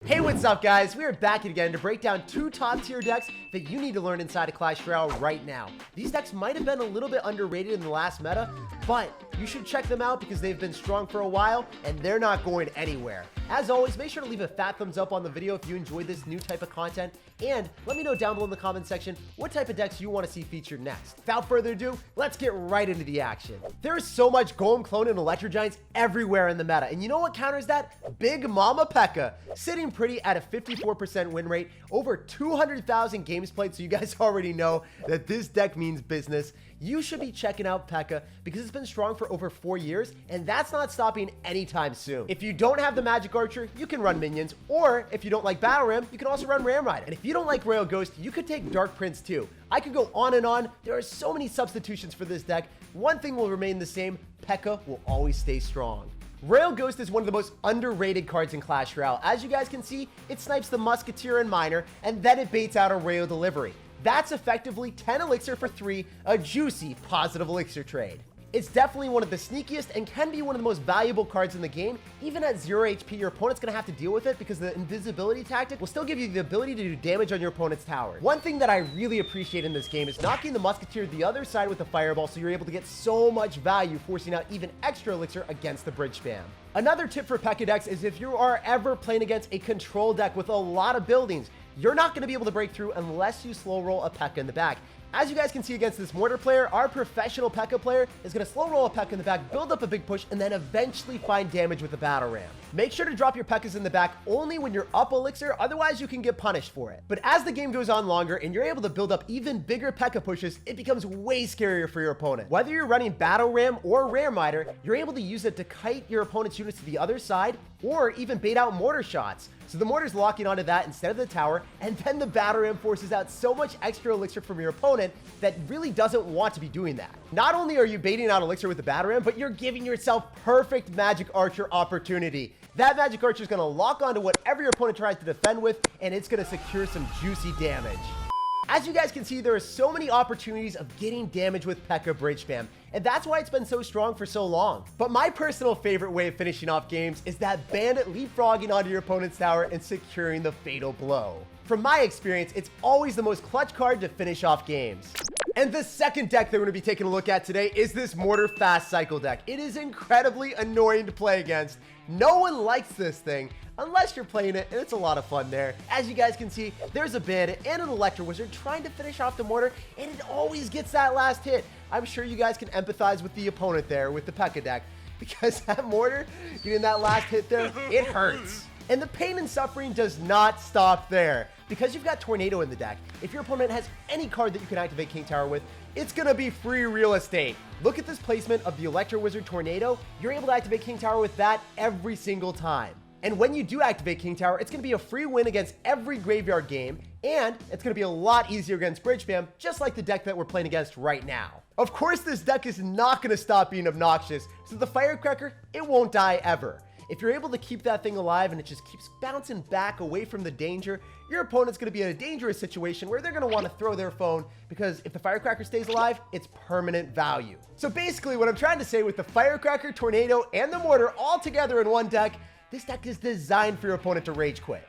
Hey, what's up guys? We are back again to break down two top tier decks that you need to learn inside of Clash Royale right now. These decks might have been a little bit underrated in the last meta, but you should check them out because they've been strong for a while and they're not going anywhere. As always, make sure to leave a fat thumbs up on the video if you enjoyed this new type of content, and let me know down below in the comment section what type of decks you want to see featured next. Without further ado, let's get right into the action. There is so much Golem Clone and Electro Giants everywhere in the meta, and you know what counters that? Big Mama Pekka, sitting pretty at a 54% win rate, over 200,000 games played, so you guys already know that this deck means business. You should be checking out Pekka because it's been strong for over 4 years, and that's not stopping anytime soon. If you don't have the Magic Archer, you can run minions, or if you don't like Battle Ram, you can also run Ram Rider. And if you don't like Royal Ghost, you could take Dark Prince too. I could go on and on. There are so many substitutions for this deck. One thing will remain the same: Pekka will always stay strong. Royal Ghost is one of the most underrated cards in Clash Royale. As you guys can see, it snipes the Musketeer and Miner, and then it baits out a Royal Delivery. That's effectively 10 elixir for 3, a juicy positive elixir trade. It's definitely one of the sneakiest and can be one of the most valuable cards in the game. Even at 0 HP, your opponent's going to have to deal with it because the invisibility tactic will still give you the ability to do damage on your opponent's tower. One thing that I really appreciate in this game is knocking the Musketeer the other side with a Fireball, so you're able to get so much value, forcing out even extra elixir against the bridge spam. Another tip for Pekka decks is if you are ever playing against a control deck with a lot of buildings, you're not going to be able to break through unless you slow roll a Pekka in the back. As you guys can see against this Mortar player, our professional Pekka player is going to slow roll a Pekka in the back, build up a big push, and then eventually find damage with the Battle Ram. Make sure to drop your Pekkas in the back only when you're up elixir, otherwise you can get punished for it. But as the game goes on longer and you're able to build up even bigger Pekka pushes, it becomes way scarier for your opponent. Whether you're running Battle Ram or Ram Rider, you're able to use it to kite your opponent's units to the other side, or even bait out mortar shots. So the mortar's locking onto that instead of the tower, and then the Battle Ram forces out so much extra elixir from your opponent that really doesn't want to be doing that. Not only are you baiting out elixir with the Battle Ram, but you're giving yourself perfect Magic Archer opportunity. That Magic Archer is going to lock onto whatever your opponent tries to defend with, and it's going to secure some juicy damage. As you guys can see, there are so many opportunities of getting damage with Pekka bridge spam, and that's why it's been so strong for so long. But my personal favorite way of finishing off games is that Bandit leapfrogging onto your opponent's tower and securing the fatal blow. From my experience, it's always the most clutch card to finish off games. And the second deck that we're going to be taking a look at today is this Mortar Fast Cycle deck. It is incredibly annoying to play against. No one likes this thing unless you're playing it, and it's a lot of fun there. As you guys can see, there's a Bandit and an Electro Wizard trying to finish off the Mortar, and it always gets that last hit. I'm sure you guys can empathize with the opponent there with the Pekka deck, because that Mortar, getting that last hit there, it hurts. And the pain and suffering does not stop there. Because you've got Tornado in the deck, if your opponent has any card that you can activate King Tower with, it's going to be free real estate. Look at this placement of the Electro Wizard Tornado. You're able to activate King Tower with that every single time. And when you do activate King Tower, it's going to be a free win against every graveyard game, and it's going to be a lot easier against bridge spam, just like the deck that we're playing against right now. Of course, this deck is not going to stop being obnoxious, so the Firecracker, it won't die ever. If you're able to keep that thing alive and it just keeps bouncing back away from the danger, your opponent's going to be in a dangerous situation where they're going to want to throw their phone, because if the Firecracker stays alive, it's permanent value. So basically what I'm trying to say, with the Firecracker, Tornado, and the Mortar all together in one deck, this deck is designed for your opponent to rage quit.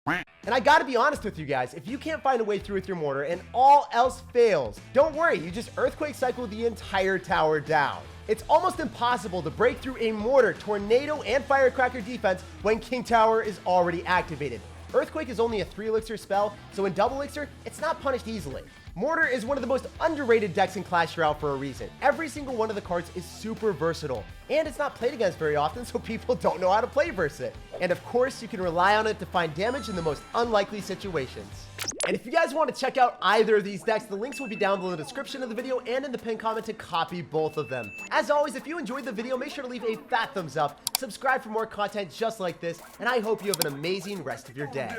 And I gotta be honest with you guys, if you can't find a way through with your Mortar and all else fails, don't worry, you just Earthquake Cycle the entire tower down. It's almost impossible to break through a Mortar, Tornado, and Firecracker defense when King Tower is already activated. Earthquake is only a 3 elixir spell, so in double elixir, it's not punished easily. Mortar is one of the most underrated decks in Clash Royale for a reason. Every single one of the cards is super versatile, and it's not played against very often, so people don't know how to play versus it. And of course, you can rely on it to find damage in the most unlikely situations. And if you guys want to check out either of these decks, the links will be down below in the description of the video and in the pinned comment to copy both of them. As always, if you enjoyed the video, make sure to leave a fat thumbs up, subscribe for more content just like this, and I hope you have an amazing rest of your day.